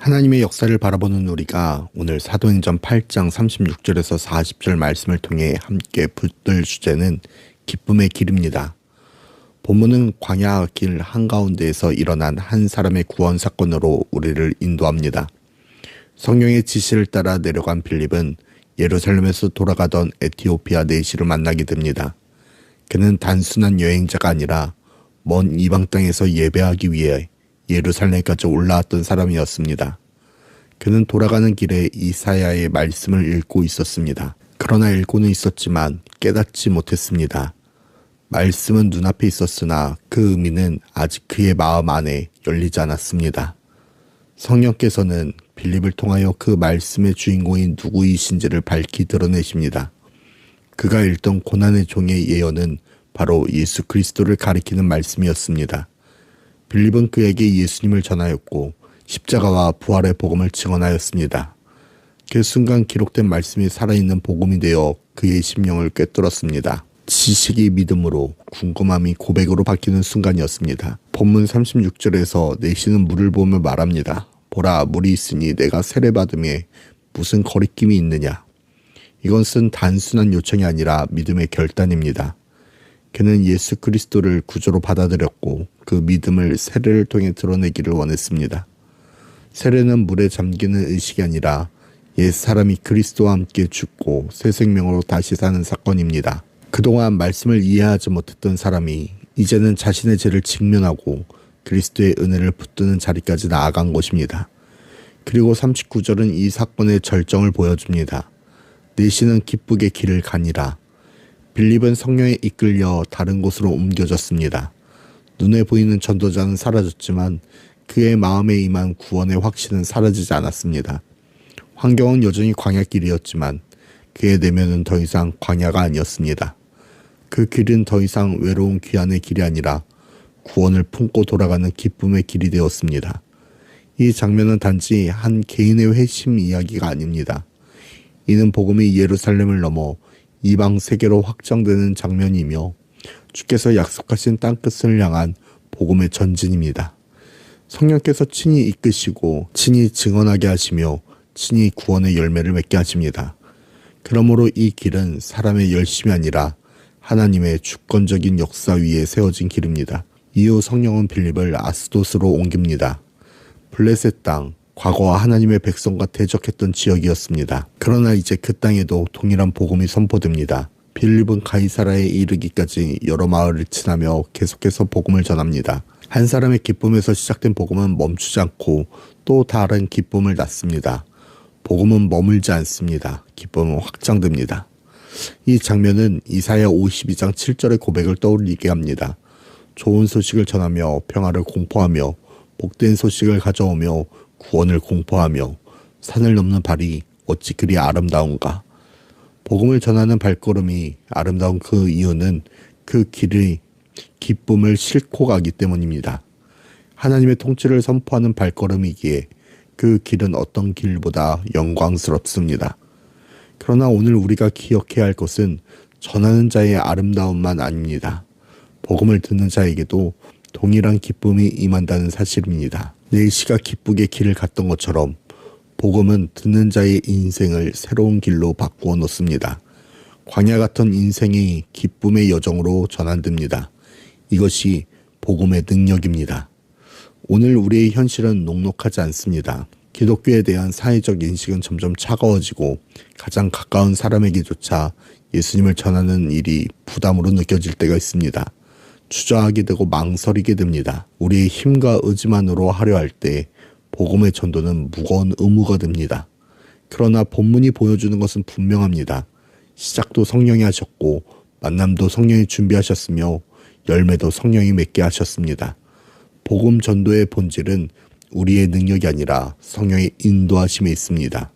하나님의 역사를 바라보는 우리가 오늘 사도행전 8장 36절에서 40절 말씀을 통해 함께 붙들 주제는 기쁨의 길입니다. 본문은 광야 길 한가운데에서 일어난 한 사람의 구원 사건으로 우리를 인도합니다. 성령의 지시를 따라 내려간 빌립은 예루살렘에서 돌아가던 에티오피아 내시를 만나게 됩니다. 그는 단순한 여행자가 아니라 먼 이방 땅에서 예배하기 위해 예루살렘까지 올라왔던 사람이었습니다. 그는 돌아가는 길에 이사야의 말씀을 읽고 있었습니다. 그러나 읽고는 있었지만 깨닫지 못했습니다. 말씀은 눈앞에 있었으나 그 의미는 아직 그의 마음 안에 열리지 않았습니다. 성령께서는 빌립을 통하여 그 말씀의 주인공이 누구이신지를 밝히 드러내십니다. 그가 읽던 고난의 종의 예언은 바로 예수 그리스도를 가리키는 말씀이었습니다. 빌립은 그에게 예수님을 전하였고 십자가와 부활의 복음을 증언하였습니다. 그 순간 기록된 말씀이 살아있는 복음이 되어 그의 심령을 꿰뚫었습니다. 지식이 믿음으로, 궁금함이 고백으로 바뀌는 순간이었습니다. 본문 36절에서 내시는 물을 보며 말합니다. 보라, 물이 있으니 내가 세례받음에 무슨 거리낌이 있느냐. 이것은 단순한 요청이 아니라 믿음의 결단입니다. 그는 예수 그리스도를 구주로 받아들였고 그 믿음을 세례를 통해 드러내기를 원했습니다. 세례는 물에 잠기는 의식이 아니라 옛 사람이 그리스도와 함께 죽고 새 생명으로 다시 사는 사건입니다. 그동안 말씀을 이해하지 못했던 사람이 이제는 자신의 죄를 직면하고 그리스도의 은혜를 붙드는 자리까지 나아간 것입니다. 그리고 39절은 이 사건의 절정을 보여줍니다. 내시는 기쁘게 길을 가니라. 빌립은 성령에 이끌려 다른 곳으로 옮겨졌습니다. 눈에 보이는 전도자는 사라졌지만 그의 마음에 임한 구원의 확신은 사라지지 않았습니다. 환경은 여전히 광야길이었지만 그의 내면은 더 이상 광야가 아니었습니다. 그 길은 더 이상 외로운 귀환의 길이 아니라 구원을 품고 돌아가는 기쁨의 길이 되었습니다. 이 장면은 단지 한 개인의 회심 이야기가 아닙니다. 이는 복음이 예루살렘을 넘어 이방 세계로 확장되는 장면이며 주께서 약속하신 땅끝을 향한 복음의 전진입니다. 성령께서 친히 이끄시고 친히 증언하게 하시며 친히 구원의 열매를 맺게 하십니다. 그러므로 이 길은 사람의 열심이 아니라 하나님의 주권적인 역사 위에 세워진 길입니다. 이후 성령은 빌립을 아스도스로 옮깁니다. 블레셋 땅, 과거와 하나님의 백성과 대적했던 지역이었습니다. 그러나 이제 그 땅에도 동일한 복음이 선포됩니다. 빌립은 가이사라에 이르기까지 여러 마을을 지나며 계속해서 복음을 전합니다. 한 사람의 기쁨에서 시작된 복음은 멈추지 않고 또 다른 기쁨을 낳습니다. 복음은 머물지 않습니다. 기쁨은 확장됩니다. 이 장면은 이사야 52장 7절의 고백을 떠올리게 합니다. 좋은 소식을 전하며 평화를 공포하며 복된 소식을 가져오며 구원을 공포하며 산을 넘는 발이 어찌 그리 아름다운가. 복음을 전하는 발걸음이 아름다운 그 이유는 그 길의 기쁨을 싣고 가기 때문입니다. 하나님의 통치를 선포하는 발걸음이기에 그 길은 어떤 길보다 영광스럽습니다. 그러나 오늘 우리가 기억해야 할 것은 전하는 자의 아름다움만 아닙니다. 복음을 듣는 자에게도 동일한 기쁨이 임한다는 사실입니다. 내시가 기쁘게 길을 갔던 것처럼 복음은 듣는 자의 인생을 새로운 길로 바꾸어 놓습니다. 광야 같은 인생이 기쁨의 여정으로 전환됩니다. 이것이 복음의 능력입니다. 오늘 우리의 현실은 녹록하지 않습니다. 기독교에 대한 사회적 인식은 점점 차가워지고 가장 가까운 사람에게조차 예수님을 전하는 일이 부담으로 느껴질 때가 있습니다. 주저하게 되고 망설이게 됩니다. 우리의 힘과 의지만으로 하려 할 때 복음의 전도는 무거운 의무가 됩니다. 그러나 본문이 보여주는 것은 분명합니다. 시작도 성령이 하셨고 만남도 성령이 준비하셨으며 열매도 성령이 맺게 하셨습니다. 복음 전도의 본질은 우리의 능력이 아니라 성령의 인도하심에 있습니다.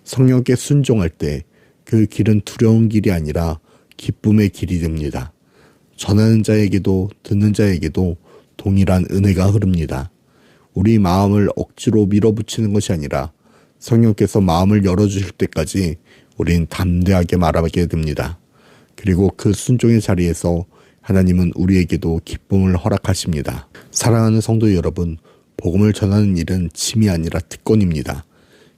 성령께 순종할 때 그 길은 두려운 길이 아니라 기쁨의 길이 됩니다. 전하는 자에게도 듣는 자에게도 동일한 은혜가 흐릅니다. 우리 마음을 억지로 밀어붙이는 것이 아니라 성령께서 마음을 열어주실 때까지 우린 담대하게 말하게 됩니다. 그리고 그 순종의 자리에서 하나님은 우리에게도 기쁨을 허락하십니다. 사랑하는 성도 여러분, 복음을 전하는 일은 짐이 아니라 특권입니다.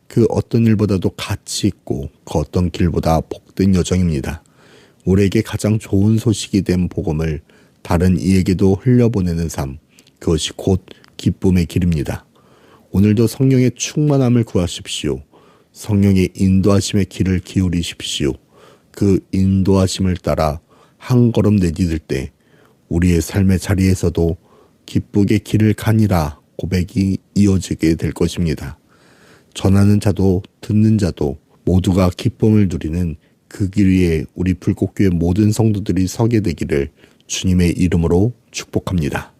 그 어떤 일보다도 가치 있고 그 어떤 길보다 복된 여정입니다. 우리에게 가장 좋은 소식이 된 복음을 다른 이에게도 흘려보내는 삶, 그것이 곧 기쁨의 길입니다. 오늘도 성령의 충만함을 구하십시오. 성령의 인도하심의 길을 기울이십시오. 그 인도하심을 따라 한 걸음 내디딜 때 우리의 삶의 자리에서도 기쁘게 길을 가니라 고백이 이어지게 될 것입니다. 전하는 자도 듣는 자도 모두가 기쁨을 누리는 그 길 위에 우리 불꽃교회 모든 성도들이 서게 되기를 주님의 이름으로 축복합니다.